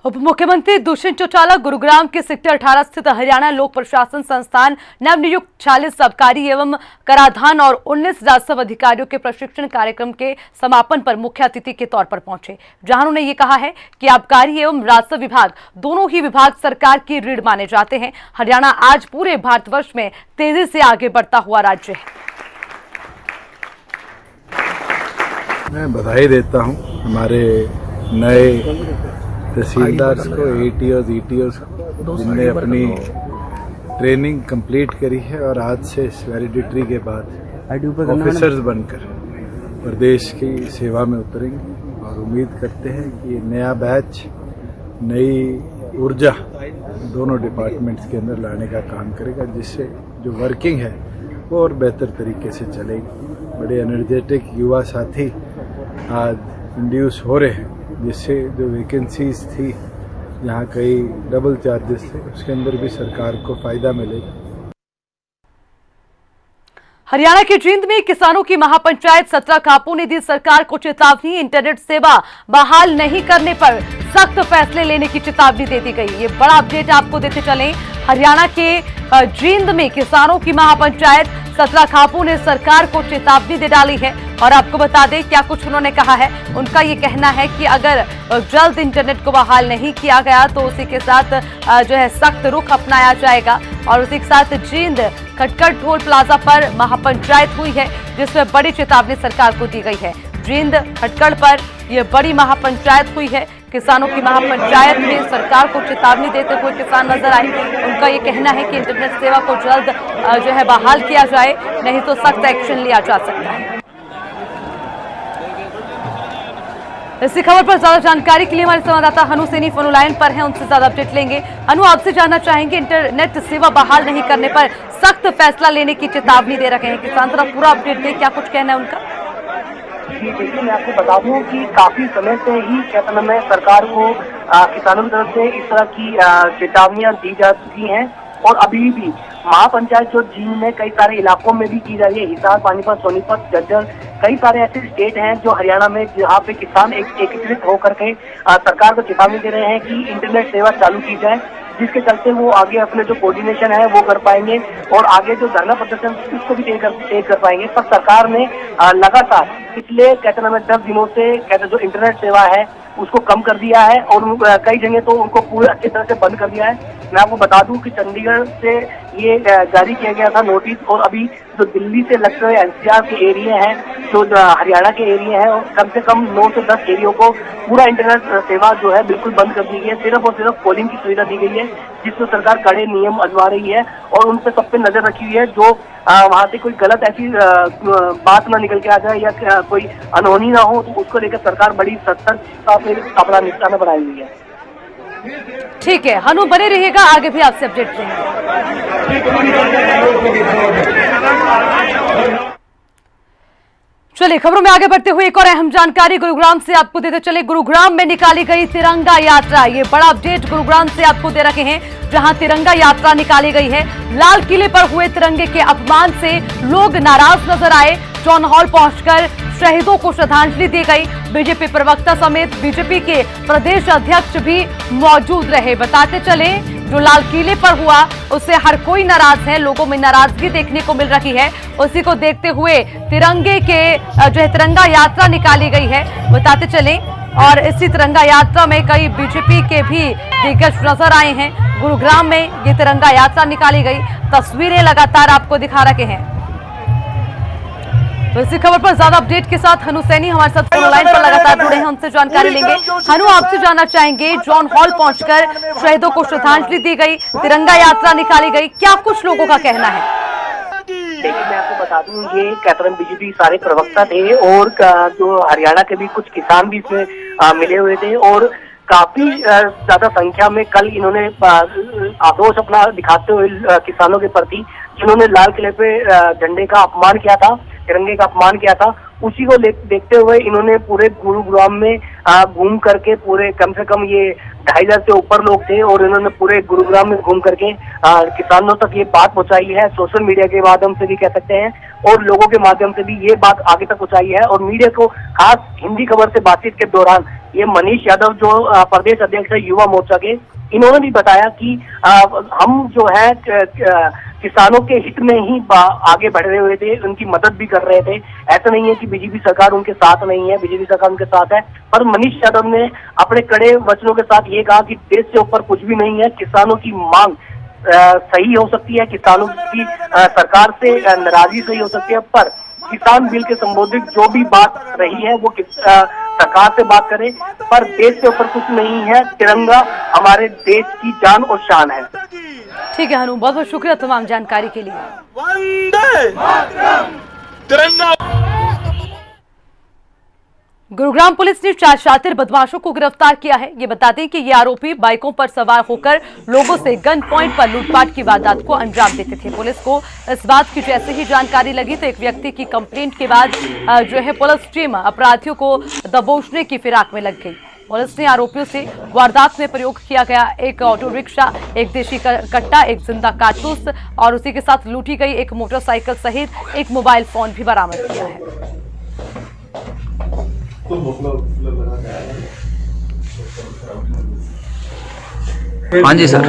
उप मुख्यमंत्री दुष्यंत चौटाला गुरुग्राम के सेक्टर 18 स्थित हरियाणा लोक प्रशासन संस्थान नवनियुक्त 46 आबकारी एवं कराधान और 19 राजस्व अधिकारियों के प्रशिक्षण कार्यक्रम के समापन पर मुख्य अतिथि के तौर पर पहुंचे, जहां उन्होंने ये कहा है कि आबकारी एवं राजस्व विभाग दोनों ही विभाग सरकार की रीढ़ माने जाते हैं। हरियाणा आज पूरे भारतवर्ष में तेजी से आगे बढ़ता हुआ राज्य है। मैं बधाई देता हूं हमारे नए तहसीलदार को, एटीओ, ईटीओ जिनने अपनी ट्रेनिंग कंप्लीट करी है और आज से इस वैलिडिटी के बाद ऑफिसर्स बनकर प्रदेश की सेवा में उतरेंगे और उम्मीद करते हैं कि नया बैच नई ऊर्जा दोनों डिपार्टमेंट्स के अंदर लाने का काम करेगा, जिससे जो वर्किंग है वो और बेहतर तरीके से चलेगी। बड़े एनर्जेटिक युवा साथी आज इंड्यूस हो रहे हैं, जिससे जो वैकेंसीज थी जहाँ कई डबल चार्जेस थे उसके अंदर भी सरकार को फायदा मिलेगा। हरियाणा के जींद में किसानों की महापंचायत 17 कापू ने दी सरकार को चेतावनी। इंटरनेट सेवा बहाल नहीं करने पर सख्त फैसले लेने की चेतावनी दे दी गई। ये बड़ा अपडेट आपको देते चलें। हरियाणा के जींद में किसानों की महापंचायत 17 कापू ने सरकार को चेतावनी दे डाली है और आपको बता दें क्या कुछ उन्होंने कहा है। उनका ये कहना है कि अगर जल्द इंटरनेट को बहाल नहीं किया गया तो उसी के साथ जो है सख्त रुख अपनाया जाएगा। और उसी के साथ जींद खटखड़ टोल प्लाजा पर महापंचायत हुई है, जिसमें बड़ी चेतावनी सरकार को दी गई है। जींद खटखड़ पर यह बड़ी महापंचायत हुई है। किसानों की महापंचायत में सरकार को चेतावनी देते हुए किसान नजर आए। उनका ये कहना है कि इंटरनेट सेवा को जल्द जो है बहाल किया जाए, नहीं तो सख्त एक्शन लिया जा सकता है। इसी खबर पर ज्यादा जानकारी के लिए हमारे संवाददाता हनु सैनी फोन लाइन पर हैं, उनसे ज्यादा अपडेट लेंगे। हनु, आपसे जानना चाहेंगे, इंटरनेट सेवा बहाल नहीं करने पर सख्त फैसला लेने की चेतावनी दे रखे हैं किसान, जरा पूरा अपडेट दें, क्या कुछ कहना है उनका? जी देखिए, मैं आपको बता दूं कि काफी समय से ही कहते में सरकार को किसानों की तरफ से इस तरह की चेतावनियां दी जा चुकी हैं और अभी भी महापंचायत जो जींद में कई सारे इलाकों में भी की जा रही है। हिसार, पानीपत, सोनीपत, झज्जर, कई सारे ऐसे स्टेट हैं जो हरियाणा में जहाँ पे किसान एकत्रित होकर के सरकार को चेतावनी दे रहे हैं कि इंटरनेट सेवा चालू की जाए, जिसके चलते वो आगे अपने जो कोऑर्डिनेशन है वो कर पाएंगे और आगे जो धरना प्रदर्शन उसको भी तेज कर पाएंगे। पर सरकार ने लगातार पिछले कहते हैं 10 दिनों से कहते जो इंटरनेट सेवा है उसको कम कर दिया है और कई जगह तो उनको पूरे अच्छी तरह से बंद कर दिया है। मैं आपको बता दूं कि चंडीगढ़ से ये जारी किया गया था नोटिस और अभी जो दिल्ली से लगते हुए एनसीआर के एरिया हैं, जो हरियाणा के एरिया हैं, कम से कम 9 से 10 एरियो को पूरा इंटरनेट सेवा जो है बिल्कुल बंद कर दी गई है। सिर्फ और सिर्फ कॉलिंग की सुविधा दी गई है, जिसमें सरकार कड़े नियम आजमा रही है और उन पे सब पे नजर रखी हुई है। जो वहाँ से कोई गलत ऐसी बात ना निकल के आ जाए या कोई अनहोनी ना हो, तो उसको लेकर सरकार बड़ी सतर्कता से अपना निशाना बनाई हुई है। ठीक है हनु, बने रहिएगा, आगे भी आपसे अपडेट लेंगे। चलिए खबरों में आगे बढ़ते हुए एक और अहम जानकारी गुरुग्राम से आपको देते चले। गुरुग्राम में निकाली गई तिरंगा यात्रा, ये बड़ा अपडेट गुरुग्राम से आपको दे रखे हैं, जहां तिरंगा यात्रा निकाली गई है। लाल किले पर हुए तिरंगे के अपमान से लोग नाराज नजर आए। टाउन हॉल पहुंचकर शहीदों को श्रद्धांजलि दी गई। बीजेपी प्रवक्ता समेत बीजेपी के प्रदेश अध्यक्ष भी मौजूद रहे। बताते चले, जो लाल किले पर हुआ उससे हर कोई नाराज है, लोगों में नाराजगी देखने को मिल रही है। उसी को देखते हुए तिरंगे के जो है तिरंगा यात्रा निकाली गई है, बताते चले। और इसी तिरंगा यात्रा में कई बीजेपी के भी दिग्गज नजर आए हैं। गुरुग्राम में ये तिरंगा यात्रा निकाली गई, तस्वीरें लगातार आपको दिखा रखे हैं। तो इसी खबर पर ज्यादा अपडेट के साथ हनु सैनी हमारे साथ फोन लाइन पर लगातार जुड़े हैं, उनसे जानकारी लेंगे। हनु, आपसे जानना चाहेंगे, टाउन हॉल पहुंचकर शहीदों को श्रद्धांजलि दी गई, तिरंगा यात्रा निकाली गई, क्या कुछ लोगों का कहना है? देखिए, मैं आपको बता दूं, ये कैथरीन बीजेपी सारे प्रवक्ता थे और जो हरियाणा के भी कुछ किसान भी इसमें मिले हुए थे और काफी ज्यादा संख्या में कल इन्होंने आक्रोश अपना दिखाते हुए किसानों के प्रति, जिन्होंने लाल किले पे झंडे का अपमान किया था, तिरंगे का अपमान किया था, उसी को देखते हुए इन्होंने पूरे गुरुग्राम में घूम करके पूरे कम से कम ये 2,500 से ऊपर लोग थे और इन्होंने पूरे गुरुग्राम में घूम करके किसानों तक ये बात पहुंचाई है। सोशल मीडिया के माध्यम से भी कह सकते हैं और लोगों के माध्यम से भी ये बात आगे तक पहुंचाई है और मीडिया को खास हिंदी खबर से बातचीत के दौरान ये मनीष यादव जो प्रदेश अध्यक्ष है युवा मोर्चा के, इन्होंने भी बताया कि हम जो है किसानों के हित में ही आगे बढ़ रहे हुए थे, उनकी मदद भी कर रहे थे। ऐसा नहीं है कि बीजेपी सरकार उनके साथ नहीं है, बीजेपी सरकार उनके साथ है, पर मनीष यादव ने अपने कड़े वचनों के साथ ये कहा कि देश से ऊपर कुछ भी नहीं है। किसानों की मांग सही हो सकती है, किसानों की सरकार से नाराजगी सही हो सकती है, पर किसान बिल के संबोधित जो भी बात रही है वो सरकार से बात करें, पर देश से ऊपर कुछ नहीं है। तिरंगा हमारे देश की जान और शान है। ठीक है हनु, बहुत बहुत शुक्रिया तमाम जानकारी के लिए। वंदे तिरंगा। गुरुग्राम पुलिस ने 4 शातिर बदमाशों को गिरफ्तार किया है। ये बता दें कि ये आरोपी बाइकों पर सवार होकर लोगों से गन पॉइंट पर लूटपाट की वारदात को अंजाम देते थे। पुलिस को इस बात की जैसे ही जानकारी लगी तो एक व्यक्ति की कंप्लेंट के बाद जो है पुलिस टीम अपराधियों को दबोचने की फिराक में लग गई। पुलिस ने आरोपियों से वारदात में प्रयोग किया गया एक ऑटो रिक्शा, एक देशी कट्टा, एक जिंदा कारतूस और उसी के साथ लूटी गई एक मोटरसाइकिल सहित एक मोबाइल फोन भी बरामद किया है। हाँ जी सर।